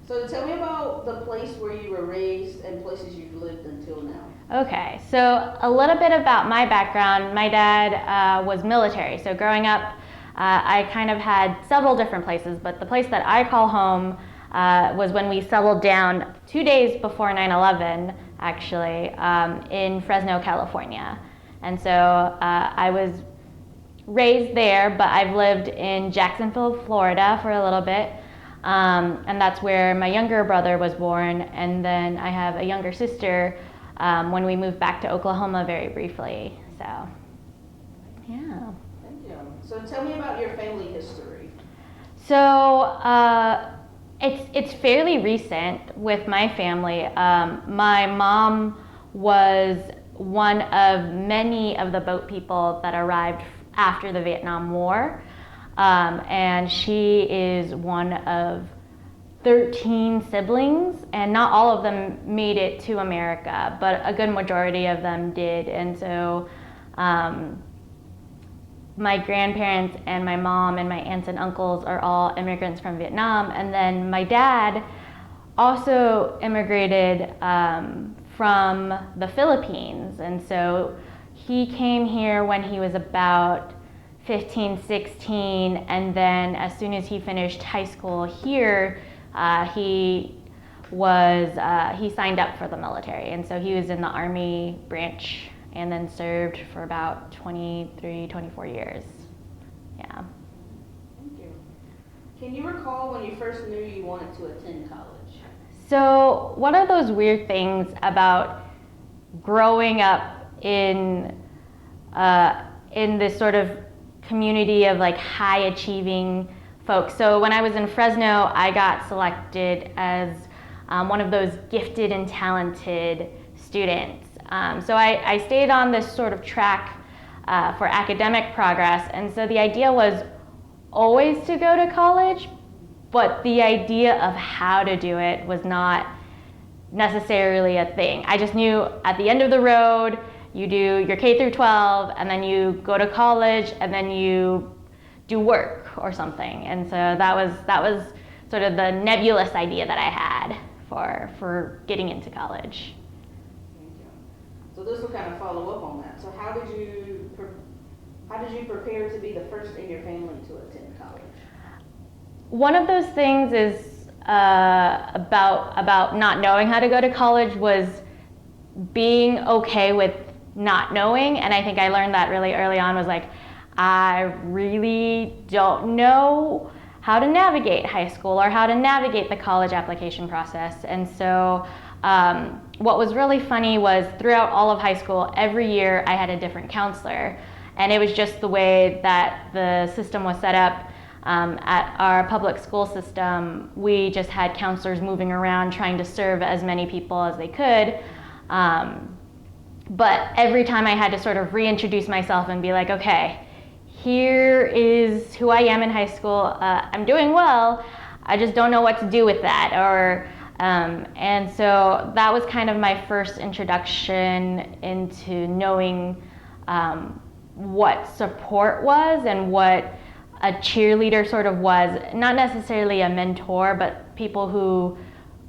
So tell me about the place where you were raised and places you've lived until now. Okay, so a little bit about my background. My dad was military, so growing up I kind of had several different places, but the place that I call home was when we settled down 2 days before 9/11, actually, in Fresno, California. And so I was raised there, but I've lived in Jacksonville, Florida for a little bit. And that's where my younger brother was born, and then I have a younger sister when we moved back to Oklahoma very briefly. So, yeah. Thank you. So tell me about your family history. So it's fairly recent with my family. My mom was one of many of the boat people that arrived after the Vietnam War. And she is one of 13 siblings, and not all of them made it to America, but a good majority of them did. And so my grandparents and my mom and my aunts and uncles are all immigrants from Vietnam. And then my dad also immigrated from the Philippines. And so he came here when he was about 15, 16, and then as soon as he finished high school here, he signed up for the military, and so he was in the Army branch and then served for about 23, 24 years. Yeah. Thank you. Can you recall when you first knew you wanted to attend college? So one of those weird things about growing up in this sort of community of like high achieving folks. So when I was in Fresno, I got selected as one of those gifted and talented students. So I stayed on this sort of track for academic progress, and so the idea was always to go to college, but the idea of how to do it was not necessarily a thing. I just knew at the end of the road, you do your K through 12, and then you go to college, and then you do work or something. And so that was sort of the nebulous idea that I had for getting into college. Thank you. So this will kind of follow up on that. So how did you prepare to be the first in your family to attend college? One of those things is about not knowing how to go to college was being okay with not knowing. And I think I learned that really early on, was like, I really don't know how to navigate high school or how to navigate the college application process. And so what was really funny was throughout all of high school, every year I had a different counselor. And it was just the way that the system was set up. At our public school system, we just had counselors moving around trying to serve as many people as they could. But every time I had to sort of reintroduce myself and be like, okay, here is who I am in high school. I'm doing well. I just don't know what to do with that. And so that was kind of my first introduction into knowing what support was and what a cheerleader sort of was. Not necessarily a mentor, but people who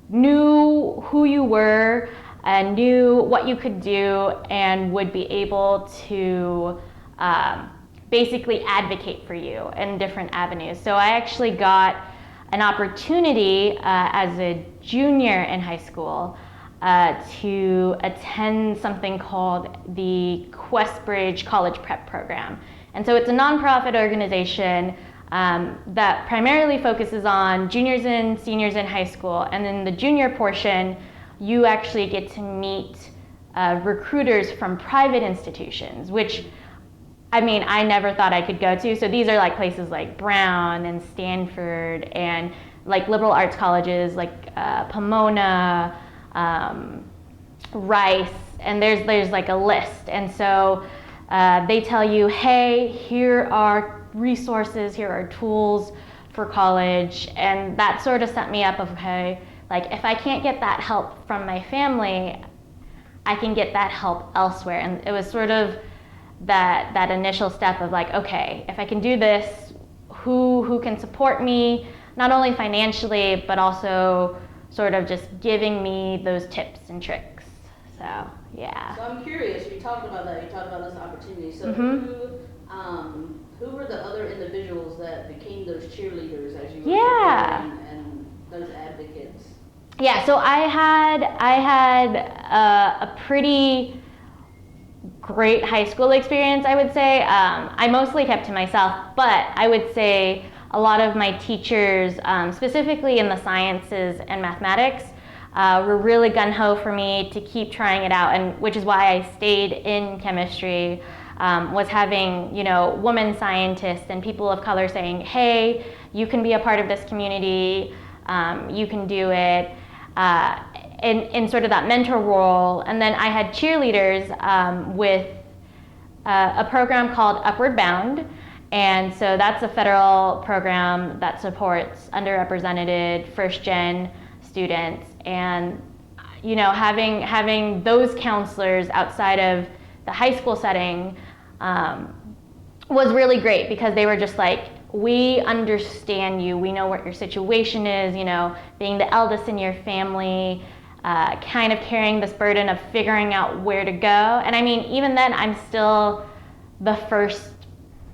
knew who you were and knew what you could do and would be able to basically advocate for you in different avenues. So I actually got an opportunity as a junior in high school to attend something called the Questbridge College Prep Program. And so it's a nonprofit organization that primarily focuses on juniors and seniors in high school. And then the junior portion, you actually get to meet recruiters from private institutions, which, I mean, I never thought I could go to. So these are like places like Brown and Stanford and like liberal arts colleges like Pomona, Rice, and there's like a list. And so they tell you, hey, here are resources, here are tools for college. And that sort of set me up of, okay, like if I can't get that help from my family, I can get that help elsewhere. And it was sort of that initial step of like, okay, if I can do this, who can support me? not only financially, but also sort of just giving me those tips and tricks. So, yeah. So I'm curious, you talked about that, you talked about those opportunities. So who were the other individuals that became those cheerleaders as you were preparing and those advocates? Yeah, so I had a pretty great high school experience, I would say. I mostly kept to myself, but I would say a lot of my teachers, specifically in the sciences and mathematics, were really gung-ho for me to keep trying it out, and which is why I stayed in chemistry. Was having, women scientists and people of color saying, hey, you can be a part of this community, you can do it, in sort of that mentor role. And then I had cheerleaders with a program called Upward Bound. And so that's a federal program that supports underrepresented first-gen students. And, having those counselors outside of the high school setting was really great, because they were just like, we understand you, we know what your situation is, being the eldest in your family, kind of carrying this burden of figuring out where to go. And I mean, even then, I'm still the first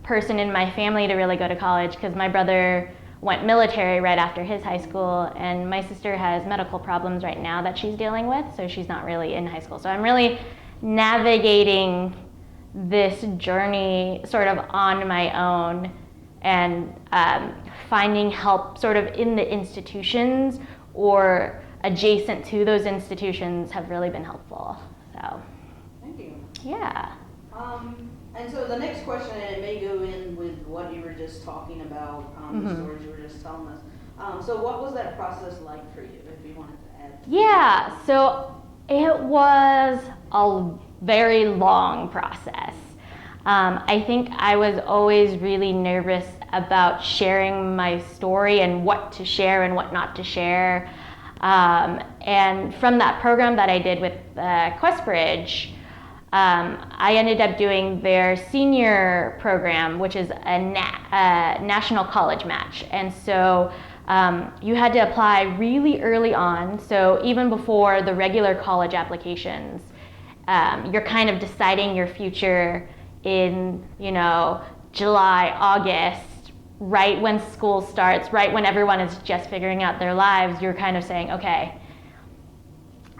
person in my family to really go to college, because my brother went military right after his high school, and my sister has medical problems right now that she's dealing with, so she's not really in high school. So I'm really navigating this journey sort of on my own, and finding help sort of in the institutions or adjacent to those institutions have really been helpful. So, thank you. Yeah. And so the next question, and it may go in with what you were just talking about, the stories you were just telling us. So what was that process like for you, if you wanted to add? Yeah, so it was a very long process. I think I was always really nervous about sharing my story and what to share and what not to share. And from that program that I did with Questbridge, I ended up doing their senior program, which is a national college match. And so you had to apply really early on. So even before the regular college applications, you're kind of deciding your future in, July, August, right when school starts, right when everyone is just figuring out their lives. You're kind of saying, okay,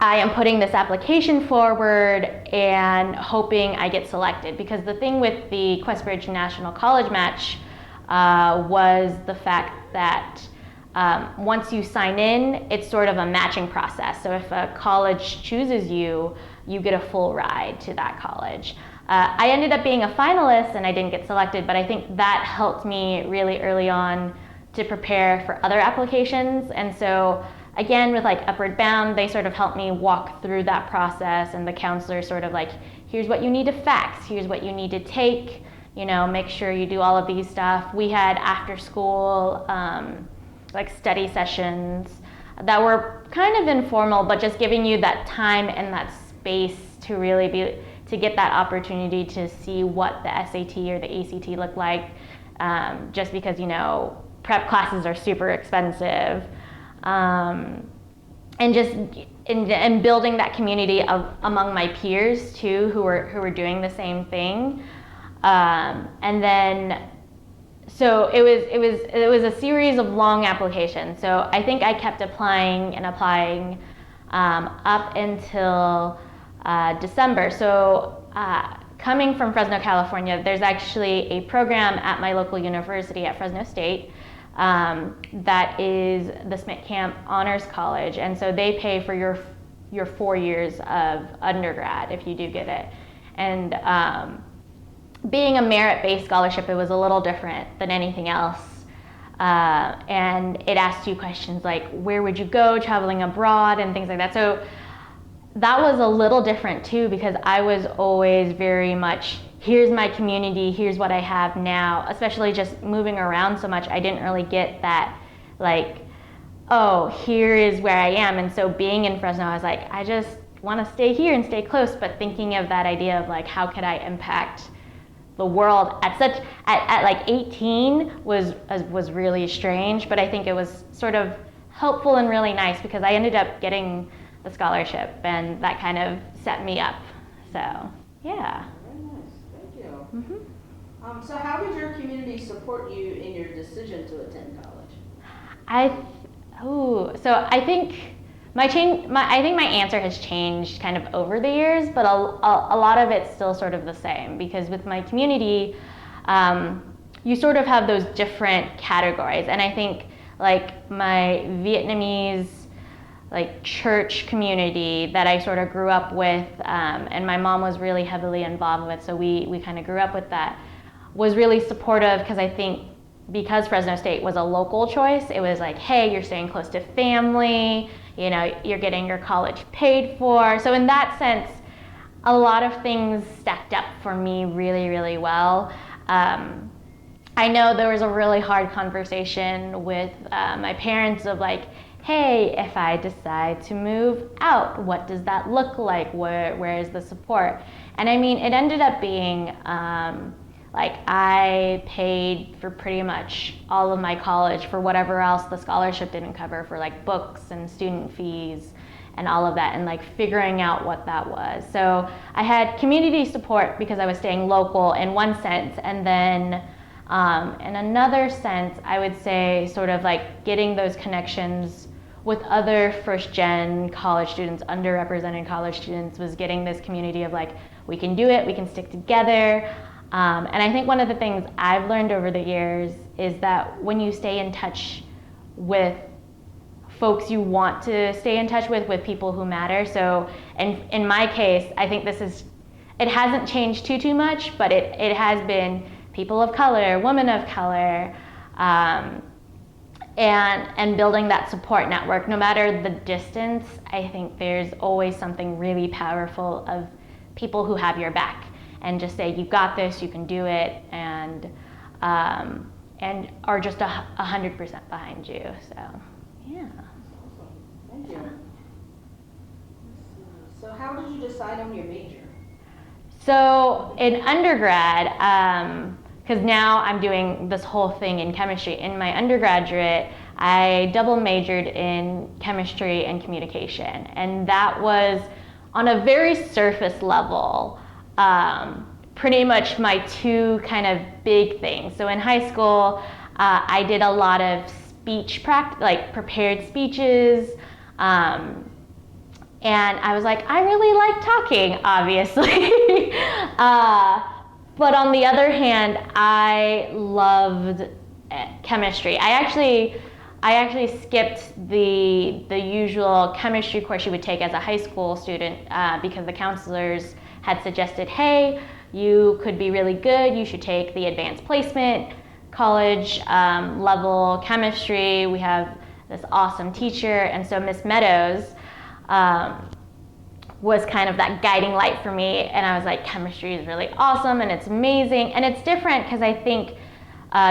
I am putting this application forward and hoping I get selected. Because the thing with the Questbridge National College Match was the fact that once you sign in, it's sort of a matching process. So if a college chooses you, you get a full ride to that college. I ended up being a finalist and I didn't get selected, but I think that helped me really early on to prepare for other applications. And so again, with like Upward Bound, they sort of helped me walk through that process, and the counselor sort of like, here's what you need to fax, here's what you need to take, make sure you do all of these stuff. We had after school like study sessions that were kind of informal, but just giving you that time and that space to really to get that opportunity to see what the SAT or the ACT look like, just because, prep classes are super expensive. And just in building that community among my peers too, who were doing the same thing. And then, so it was a series of long applications. So I think I kept applying up until December. So coming from Fresno, California, there's actually a program at my local university at Fresno State that is the Smith Camp Honors College, and so they pay for your 4 years of undergrad if you do get it. And being a merit-based scholarship, it was a little different than anything else. And it asked you questions like, where would you go traveling abroad and things like that. So that was a little different too, because I was always very much, here's my community, here's what I have now, especially just moving around so much. I didn't really get that, like, oh, here is where I am. And so being in Fresno, I was like, I just want to stay here and stay close, but thinking of that idea of like, how could I impact the world at like 18 was really strange, but I think it was sort of helpful and really nice because I ended up getting the scholarship, and that kind of set me up. So, yeah. Very nice. Thank you. So how did your community support you in your decision to attend college? So I think my answer has changed kind of over the years, but a lot of it's still sort of the same, because with my community, you sort of have those different categories, and I think like my Vietnamese like church community that I sort of grew up with, and my mom was really heavily involved with, so we kind of grew up with that, was really supportive, because I think because Fresno State was a local choice, it was like, hey, you're staying close to family, you know, you're getting your college paid for. So in that sense, a lot of things stacked up for me really, really well. I know there was a really hard conversation with my parents of like, hey, if I decide to move out, what does that look like? Where is the support? And I mean, it ended up being like I paid for pretty much all of my college for whatever else the scholarship didn't cover, for like books and student fees and all of that, and like figuring out what that was. So I had community support because I was staying local in one sense, and then in another sense, I would say sort of like getting those connections with other first-gen college students, underrepresented college students, was getting this community of like, we can do it, we can stick together. And I think one of the things I've learned over the years is that when you stay in touch with folks you want to stay in touch with people who matter. So in my case, I think it hasn't changed too much, but it has been people of color, women of color, and building that support network. No matter the distance, I think there's always something really powerful of people who have your back and just say, you got this, you can do it, and are just 100% behind you. So, yeah. Awesome. Thank you. So how did you decide on your major? So in undergrad, because now I'm doing this whole thing in chemistry. In my undergraduate, I double majored in chemistry and communication, and that was on a very surface level, pretty much my two kind of big things. So in high school, I did a lot of speech practice, like prepared speeches, and I was like, I really like talking, obviously. But on the other hand, I loved chemistry. I actually skipped the usual chemistry course you would take as a high school student because the counselors had suggested, hey, you could be really good, you should take the advanced placement college level chemistry. We have this awesome teacher, and so Miss Meadows was kind of that guiding light for me, and I was like, chemistry is really awesome and it's amazing, and it's different because I think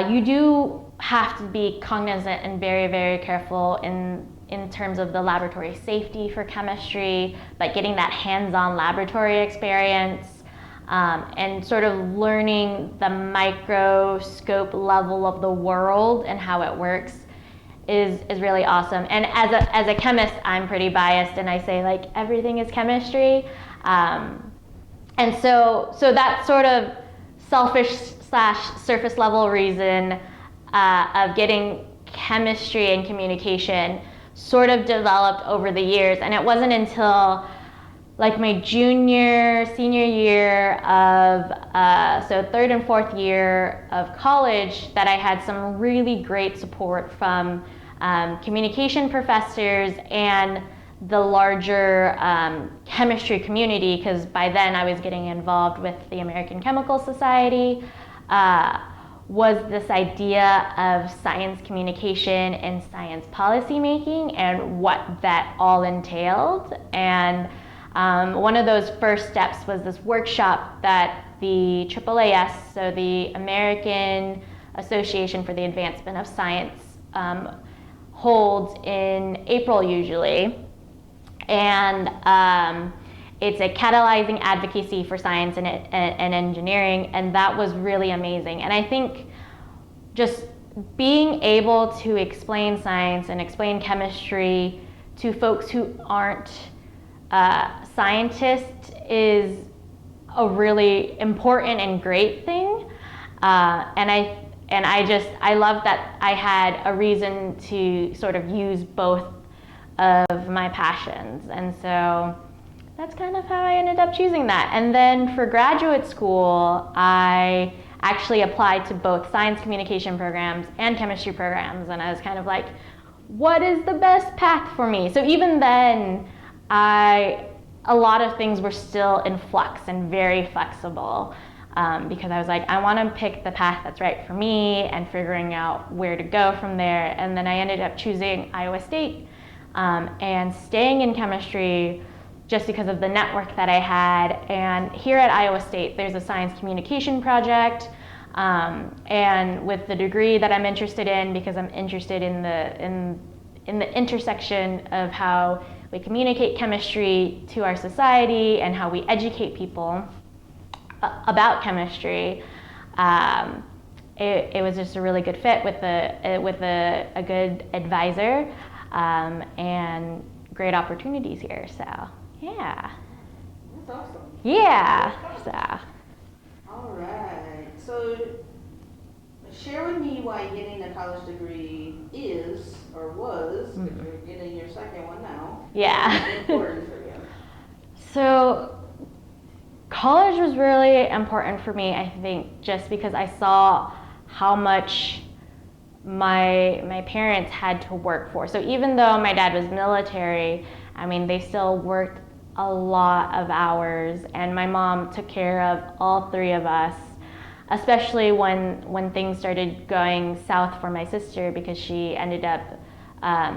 you do have to be cognizant and very, very careful in terms of the laboratory safety for chemistry, but getting that hands-on laboratory experience and sort of learning the microscope level of the world and how it works is really awesome. And as a chemist, I'm pretty biased, and I say like everything is chemistry. And so that sort of selfish / surface level reason of getting chemistry and communication sort of developed over the years. And it wasn't until like my senior year of, so third and fourth year of college, that I had some really great support from communication professors and the larger chemistry community, because by then I was getting involved with the American Chemical Society, was this idea of science communication and science policy making and what that all entailed. And one of those first steps was this workshop that the AAAS, so the American Association for the Advancement of Science, holds in April usually. And it's a catalyzing advocacy for science and engineering, and that was really amazing. And I think just being able to explain science and explain chemistry to folks who aren't scientists is a really important and great thing. And I love that I had a reason to sort of use both of my passions. And so that's kind of how I ended up choosing that. And then for graduate school, I actually applied to both science communication programs and chemistry programs. And I was kind of like, what is the best path for me? So even then, a lot of things were still in flux and very flexible, because I was like, I want to pick the path that's right for me and figuring out where to go from there. And then I ended up choosing Iowa State and staying in chemistry just because of the network that I had. And here at Iowa State, there's a science communication project. And with the degree that I'm interested in, because I'm interested in the intersection of how we communicate chemistry to our society and how we educate people about chemistry, it was just a really good fit with a good advisor, and great opportunities here. So yeah. That's awesome. Yeah. So. All right. So share with me why getting a college degree is or was, if you're getting your second one now, Yeah. important for you. So college was really important for me, I think, just because I saw how much my parents had to work for. So even though my dad was military, I mean, they still worked a lot of hours, and my mom took care of all three of us, especially when things started going south for my sister, because she ended up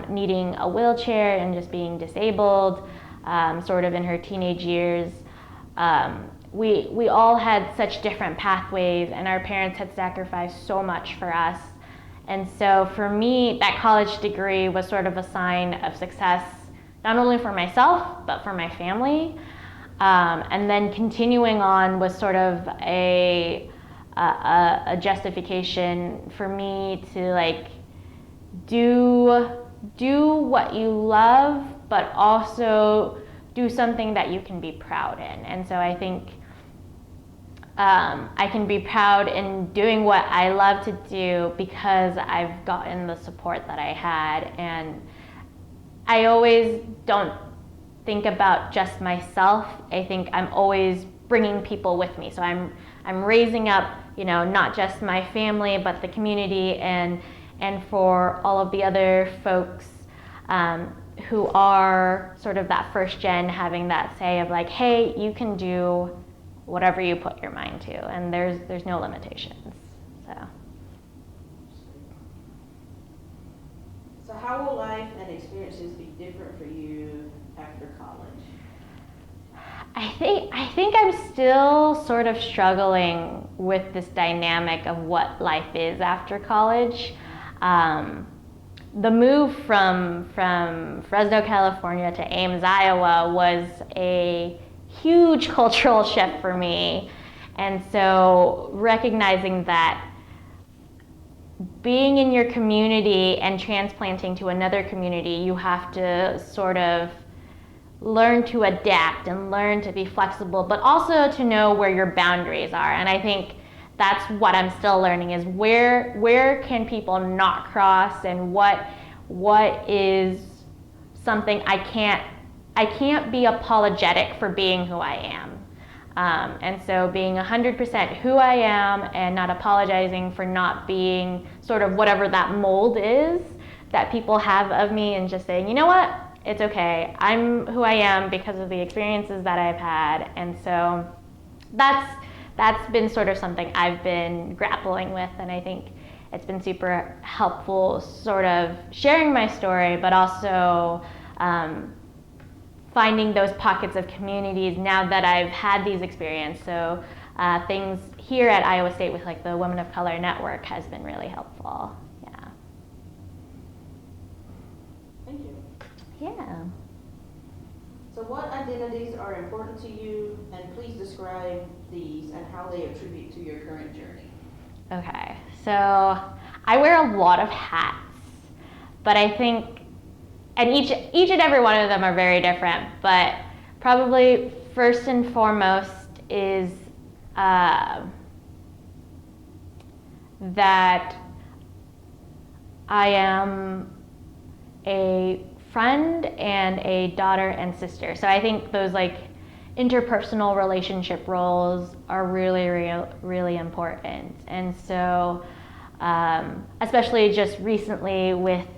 needing a wheelchair and just being disabled, sort of in her teenage years. We all had such different pathways, and our parents had sacrificed so much for us. And so for me, that college degree was sort of a sign of success, not only for myself, but for my family. And then continuing on was sort of a justification for me to like do what you love, but also do something that you can be proud in. And so I think I can be proud in doing what I love to do because I've gotten the support that I had. And I always don't think about just myself. I think I'm always bringing people with me. So I'm raising up, not just my family, but the community, and for all of the other folks who are sort of that first gen, having that say of like, hey, you can do whatever you put your mind to, and there's no limitations. So how will life and experiences be different for you after college? I think I'm still sort of struggling with this dynamic of what life is after college. The move from Fresno, California to Ames, Iowa was a huge cultural shift for me. And so recognizing that being in your community and transplanting to another community, you have to sort of learn to adapt and learn to be flexible, but also to know where your boundaries are. And I think that's what I'm still learning, is where can people not cross, and what is something I can't be apologetic for being who I am. And so being 100% who I am and not apologizing for not being sort of whatever that mold is that people have of me, and just saying, you know what, it's okay. I'm who I am because of the experiences that I've had. And so that's been sort of something I've been grappling with, and I think it's been super helpful sort of sharing my story, but also finding those pockets of communities now that I've had these experiences. So things here at Iowa State with like the Women of Color Network has been really helpful. Yeah. Thank you. Yeah. So what identities are important to you, and please describe these and how they attribute to your current journey. Okay, so I wear a lot of hats, but I think, and each and every one of them are very different, but probably first and foremost is that I am a friend and a daughter and sister. So I think those like interpersonal relationship roles are really important. And so especially just recently with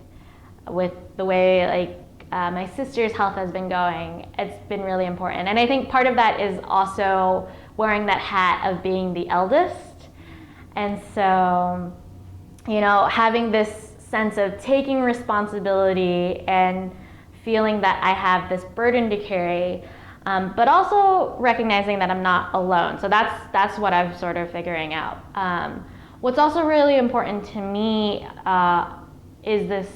the way like my sister's health has been going, it's been really important. And I think part of that is also wearing that hat of being the eldest. And so, you know, having this sense of taking responsibility and feeling that I have this burden to carry, but also recognizing that I'm not alone. So that's what I'm sort of figuring out. What's also really important to me is this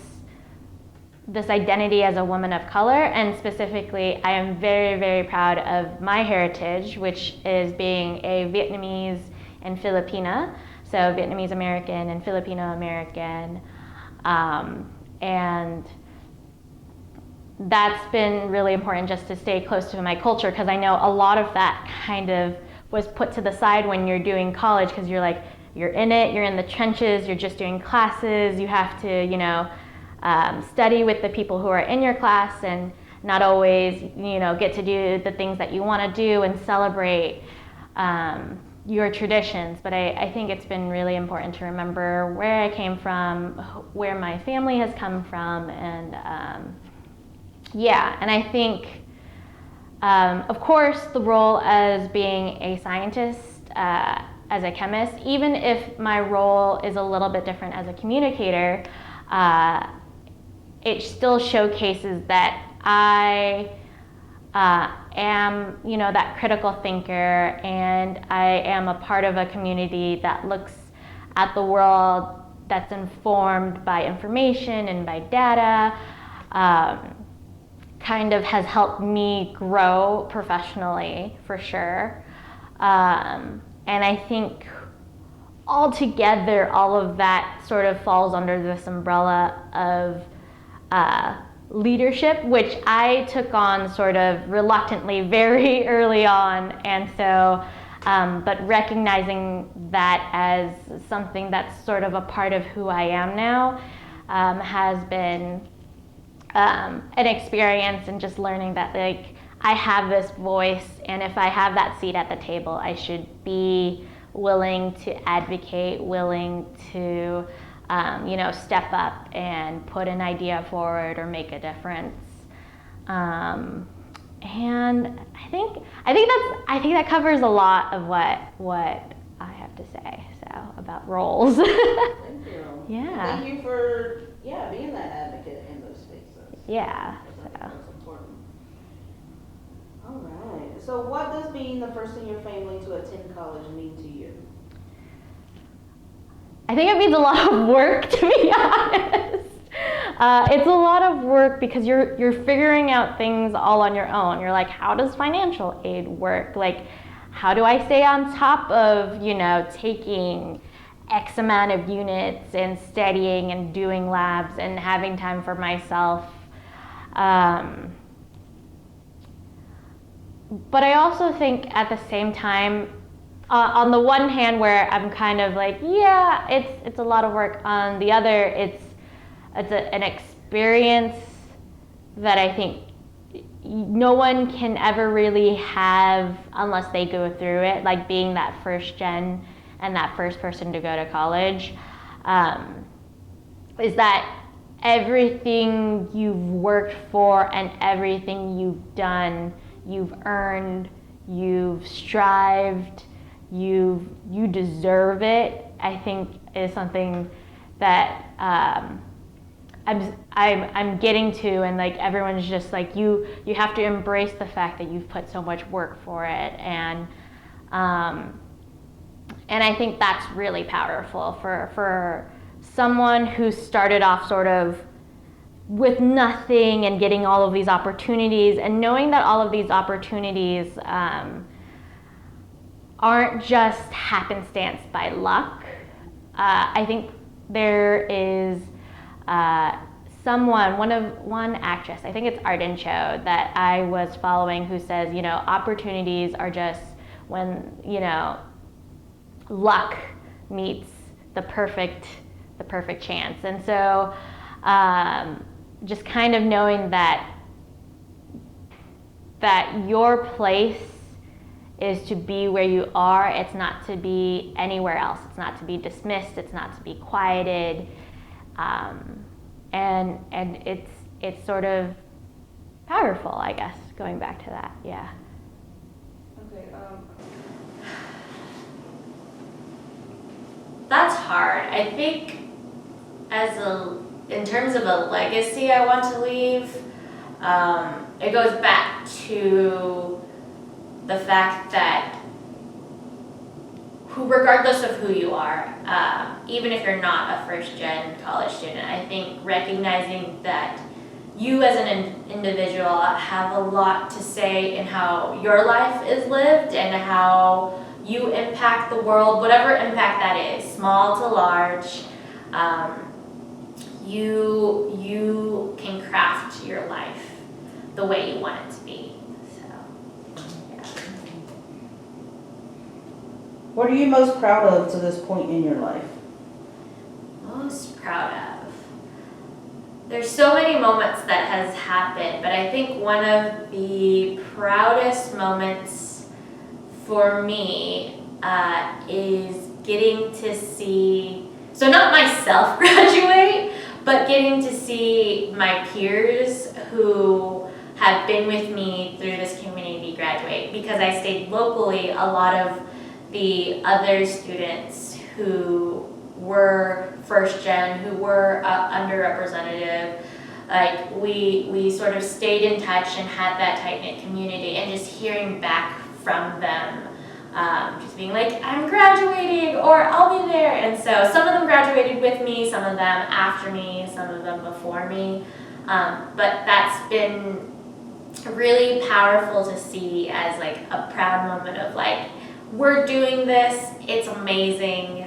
identity as a woman of color, and specifically, I am very proud of my heritage, which is being a Vietnamese and Filipina, so Vietnamese American and Filipino American, and that's been really important just to stay close to my culture, because I know a lot of that kind of was put to the side when you're doing college, because you're like, you're in it, you're in the trenches, you're just doing classes, you have to, you know, study with the people who are in your class and not always, you know, get to do the things that you want to do and celebrate your traditions. But I think it's been really important to remember where I came from, where my family has come from, and yeah, and I think, of course, the role as being a scientist, as a chemist, even if my role is a little bit different as a communicator, it still showcases that I am, you know, that critical thinker, and I am a part of a community that looks at the world that's informed by information and by data. Kind of has helped me grow professionally, for sure. And I think altogether, all of that sort of falls under this umbrella of leadership, which I took on sort of reluctantly very early on. And so, but recognizing that as something that's sort of a part of who I am now has been an experience, and just learning that like I have this voice, and if I have that seat at the table, I should be willing to advocate, willing to you know, step up and put an idea forward or make a difference. And I think that covers a lot of what I have to say about roles. Thank you. Yeah. Thank you for being that advocate in those spaces. Yeah. That's important. All right. So what does being the first in your family to attend college mean to you? I think it means a lot of work, to be honest. It's a lot of work because you're figuring out things all on your own. You're like, how does financial aid work? Like, how do I stay on top of, you know, taking X amount of units and studying and doing labs and having time for myself? But I also think at the same time, on the one hand, where I'm kind of like, yeah, it's a lot of work. On the other, it's an experience that I think no one can ever really have unless they go through it, like being that first gen and that first person to go to college, is that everything you've worked for and everything you've done, you've earned, you've strived, you deserve it, I think is something that I'm getting to, and like everyone's just like, you have to embrace the fact that you've put so much work for it, and I think that's really powerful for someone who started off sort of with nothing and getting all of these opportunities, and knowing that all of these opportunities aren't just happenstance by luck. I think there is one actress, I think it's Arden Cho, that I was following, who says, you know, opportunities are just when, you know, luck meets the perfect chance. And so just kind of knowing that your place is to be where you are. It's not to be anywhere else. It's not to be dismissed. It's not to be quieted. And it's sort of powerful, I guess, going back to that. Yeah. Okay. That's hard. I think in terms of a legacy I want to leave, it goes back to the fact that regardless of who you are, even if you're not a first-gen college student, I think recognizing that you as an individual have a lot to say in how your life is lived and how you impact the world, whatever impact that is, small to large. You can craft your life the way you want it to be. So, yeah. What are you most proud of to this point in your life? Most proud of? There's so many moments that has happened, but I think one of the proudest moments for me is getting to see, so not myself graduate, but getting to see my peers who have been with me through this community graduate, because I stayed locally. A lot of the other students who were first gen, who were underrepresented, like we sort of stayed in touch and had that tight-knit community, and just hearing back from them, just being like, I'm graduating, or I'll be there. And so some of them graduated with me, some of them after me, some of them before me, but that's been really powerful to see as like a proud moment of like, we're doing this, it's amazing.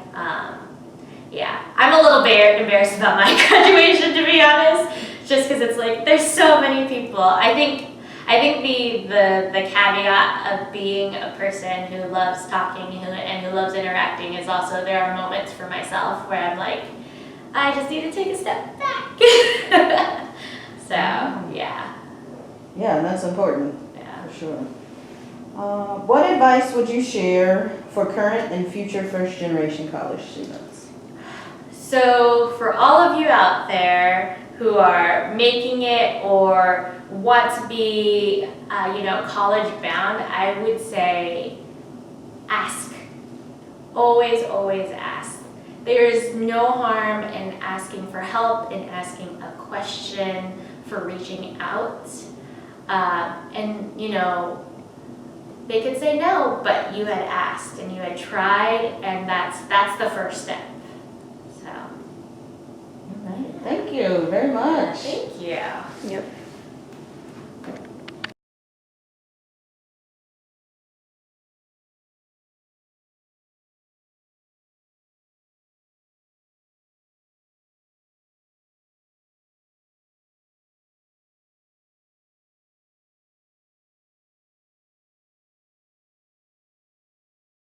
Yeah, I'm a little embarrassed about my graduation, to be honest, just because it's like there's so many people. I think the caveat of being a person who loves talking and who loves interacting is also, there are moments for myself where I'm like, I just need to take a step back. So yeah. Yeah, and that's important. Yeah. For sure. What advice would you share for current and future first-generation college students? So for all of you out there who are making it or want to be, college bound, I would say ask. Always, always ask. There's no harm in asking for help, in asking a question, for reaching out. And they could say no, but you had asked and you had tried, and that's the first step. So. All right. Thank you very much. Thank you. Yep.